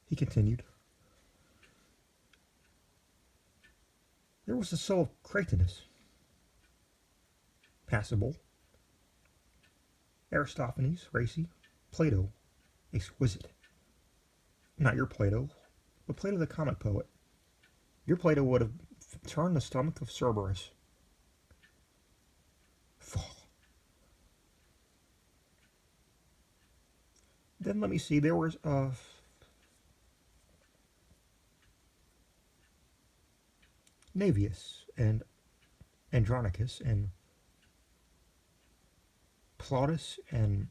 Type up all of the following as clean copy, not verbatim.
he continued. There was the soul of Cratinus, passable. Aristophanes, racy. Plato, exquisite. Not your Plato, but Plato the comic poet. Your Plato would have turned the stomach of Cerberus. Then let me see, there was Navius and Andronicus and Plautus and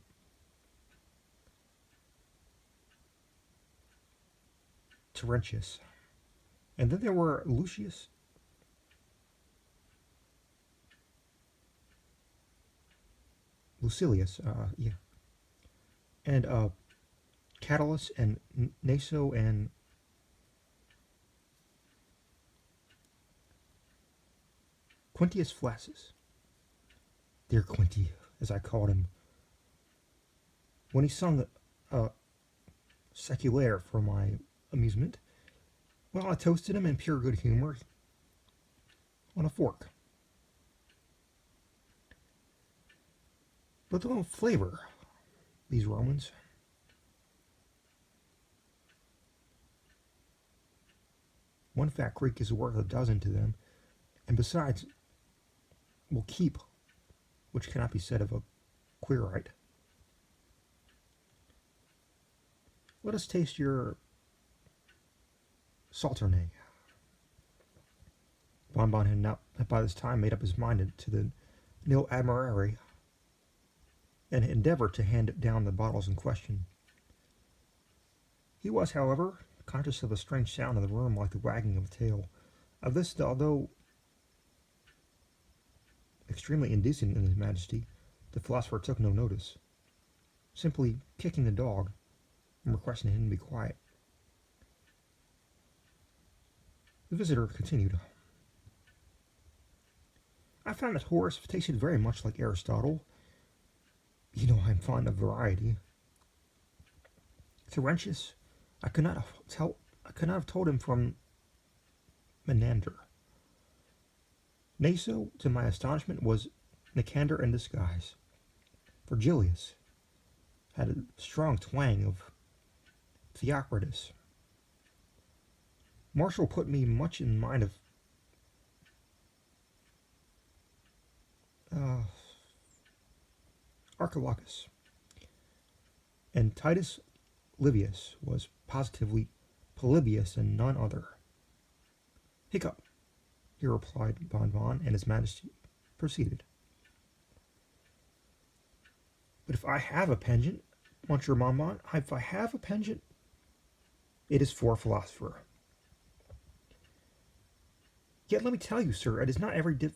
Terentius. And then there were Lucilius, yeah, and Catulus and Naso and Quintius Flaccus. Dear Quinty, as I called him, when he sung Seculaire for my amusement, well, I toasted him in pure good humor on a fork. But they don't flavor, these Romans. One fat Greek is worth a dozen to them, and besides, will keep, which cannot be said of a Queerite. Let us taste your Salternay. Bonbon had now, by this time, made up his mind to the nil admirari and endeavored to hand down the bottles in question. He was, however, conscious of a strange sound in the room like the wagging of a tail. Of this, although extremely indecent in his majesty, the philosopher took no notice, simply kicking the dog and requesting him to be quiet. The visitor continued. I found that Horace tasted very much like Aristotle. You know I'm fond of variety. Terentius, I could not have told him from Menander. Naso, to my astonishment, was Nicander in disguise. Virgilius had a strong twang of Theocritus. Marshall put me much in mind of Archilochus. And Titus Livius was positively Polybius and none other. Hiccup, he replied Bonbon, and his majesty proceeded. But if I have a penchant, Monsieur Bonbon, if I have a penchant, it is for a philosopher. Yet let me tell you, sir, it is not every it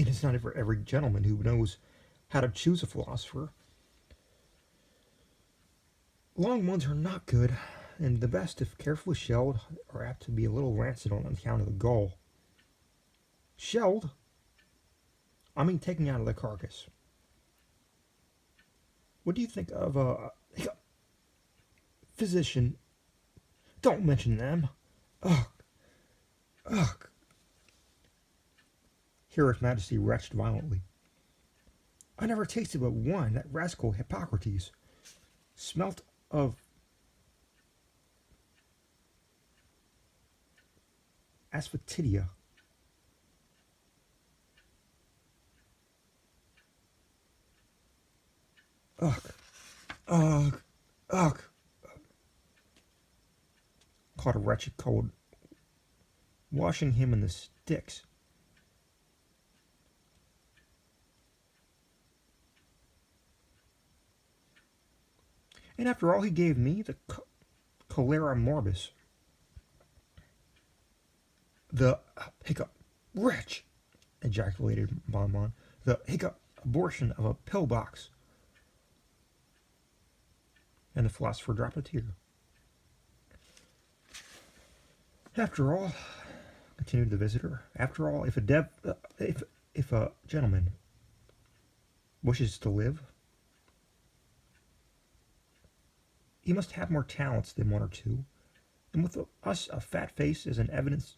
is not every gentleman who knows how to choose a philosopher. Long ones are not good, and the best, if carefully shelled, are apt to be a little rancid on account of the gall. Shelled? I mean taking out of the carcass. What do you think of a physician? Don't mention them. Ugh. Ugh. Here His Majesty retched violently. I never tasted but one, that rascal Hippocrates. Smelt of asphyxia. Ugh. Ugh. Ugh. Caught a wretched cold, washing him in the Styx. And after all, he gave me the cholera morbus. The hiccup, wretch, ejaculated Bonbon. The hiccup abortion of a pillbox. And the philosopher dropped a tear. After all, continued the visitor, after all, if a gentleman wishes to live. He must have more talents than one or two, and with us a fat face is an evidence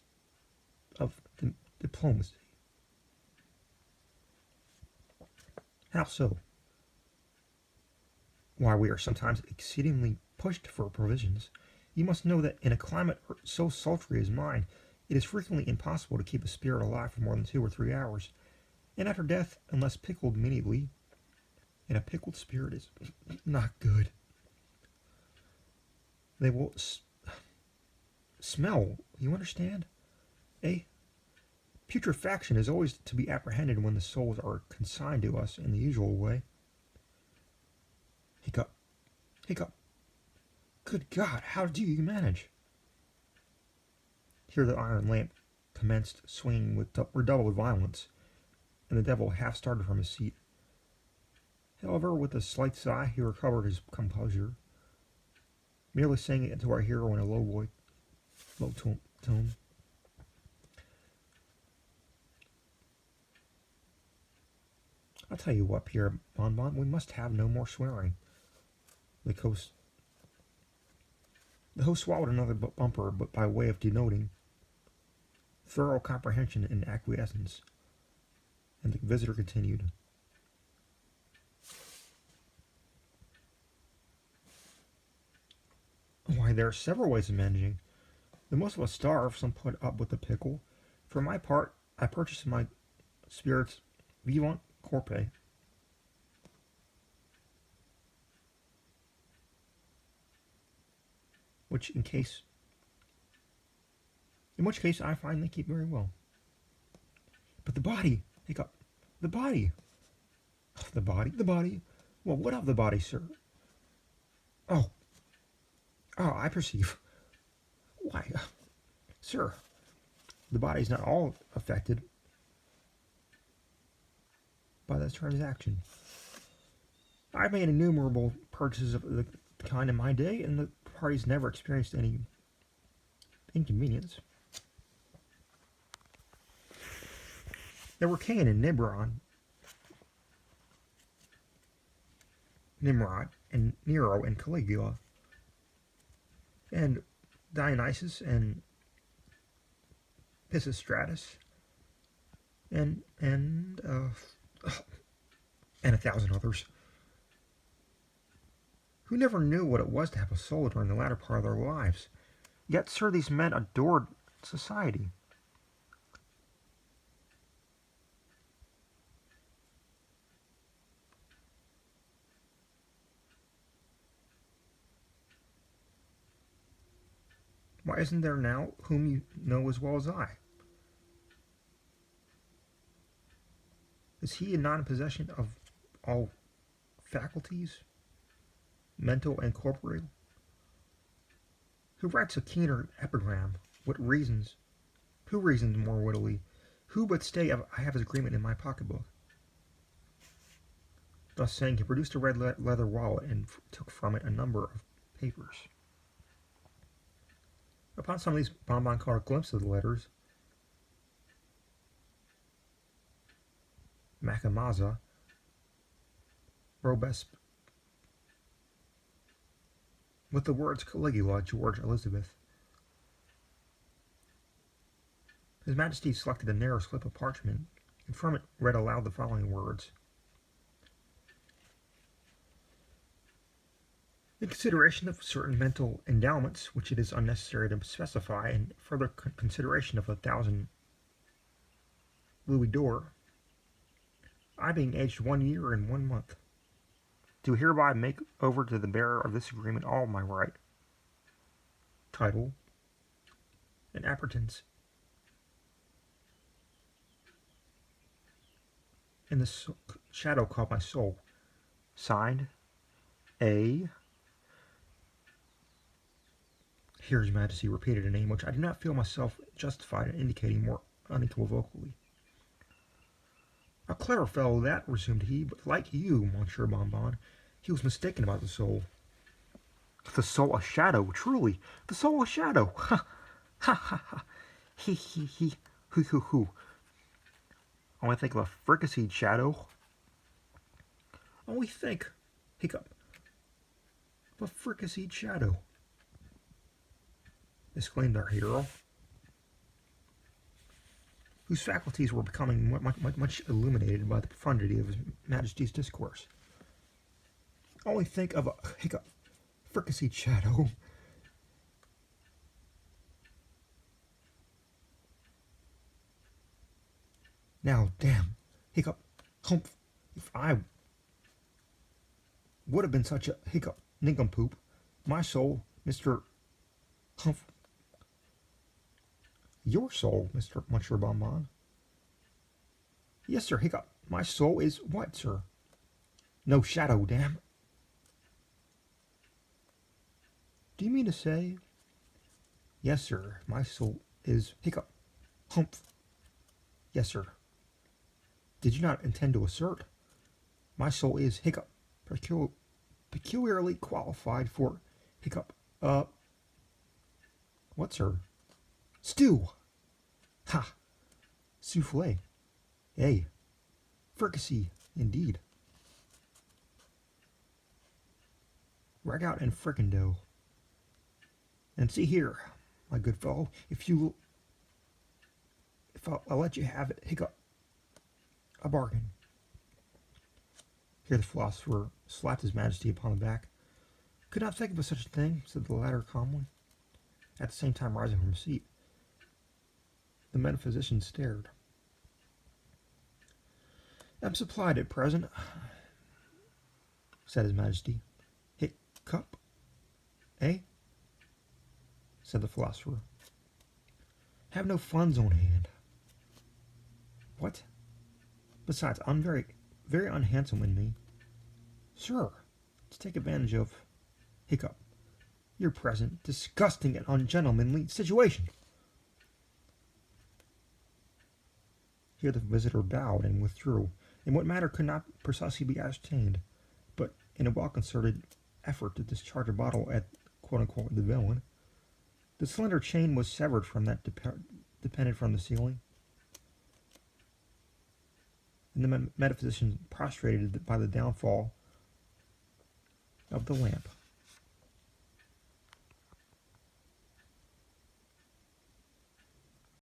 of diplomacy. How so? Why, we are sometimes exceedingly pushed for provisions. You must know that in a climate so sultry as mine, it is frequently impossible to keep a spirit alive for more than 2 or 3 hours, and after death, unless pickled immediately, and a pickled spirit is not good. They will smell, you understand? A putrefaction is always to be apprehended when the souls are consigned to us in the usual way. Hiccup, hiccup. Good God, how do you manage? Here the iron lamp commenced swinging with redoubled violence, and the devil half started from his seat. However, with a slight sigh, he recovered his composure, merely saying it to our hero in a low tone. I'll tell you what, Pierre Bonbon, we must have no more swearing. The host swallowed another bumper, but by way of denoting thorough comprehension and acquiescence, and the visitor continued. Why, there are several ways of managing. The most of us starve, some put up with the pickle. For my part, I purchase my spirits vivant corpe, which in which case I find they keep very well. But the body, hiccup, the body. The body. Well, what of the body, sir? Oh, I perceive. Why, sir, the body's not all affected by this transaction. I've made innumerable purchases of the kind in my day, and the parties never experienced any inconvenience. There were Cain and Nimrod, and Nero and Caligula, and Dionysus and Pisistratus, and 1,000 others, who never knew what it was to have a soul during the latter part of their lives. Yet, sir, these men adored society. Why, isn't there now whom you know as well as I? Is he not in possession of all faculties, mental and corporeal? Who writes a keener epigram? What reasons? Who reasons more wittily? Who but stay I have his agreement in my pocketbook? Thus saying, he produced a red leather wallet and took from it a number of papers. Upon some of these, Bonbon caught a glimpse of the letters. Macamaza, Robespierre, with the words Caligula, George, Elizabeth. His Majesty selected a narrow slip of parchment, and from it read aloud the following words. In consideration of certain mental endowments, which it is unnecessary to specify, and further consideration of 1,000 louis d'or, I being aged 1 year and 1 month, do hereby make over to the bearer of this agreement all my right, title, and appurtenance in the shadow called my soul. Signed, A. Here His Majesty repeated a name which I do not feel myself justified in indicating more unequivocally. A clever fellow that, resumed he, but like you, Monsieur Bonbon, he was mistaken about the soul. The soul a shadow, truly, the soul a shadow. Ha, ha, ha, ha. He, hoo, hoo, hoo. Only think of a fricasseed shadow. Only think, hiccup, of a fricasseed shadow, exclaimed our hero, whose faculties were becoming much illuminated by the profundity of his Majesty's discourse. Only think of a hiccup, fricasseed shadow. Now, damn, hiccup, humph, if I would have been such a hiccup, nincompoop, my soul, Mr. Humph, your soul, Mr. Monsieur Bonbon. Yes, sir, hiccup, my soul is what, sir? No shadow, damn. Do you mean to say? Yes, sir, my soul is hiccup, humph. Yes, sir. Did you not intend to assert? My soul is hiccup, peculiarly qualified for hiccup, what, sir? Stew! Ha! Souffle. Hey, fricassee, indeed. Ragout and fricandeau. And see here, my good fellow, if I'll let you have it, hiccup, a bargain. Here the philosopher slapped his majesty upon the back. Could not think of such a thing, said the latter calmly, at the same time rising from his seat. The metaphysician stared. I'm supplied at present, said his majesty. Hiccup, eh? Said the philosopher. Have no funds on hand. What? Besides, I'm very unhandsome in me. Sir, to take advantage of hiccup, your present disgusting and ungentlemanly situation. Here the visitor bowed and withdrew, in what matter could not precisely be ascertained, but in a well-concerted effort to discharge a bottle at quote-unquote the villain. The slender chain was severed from that depended from the ceiling, and the metaphysician prostrated by the downfall of the lamp.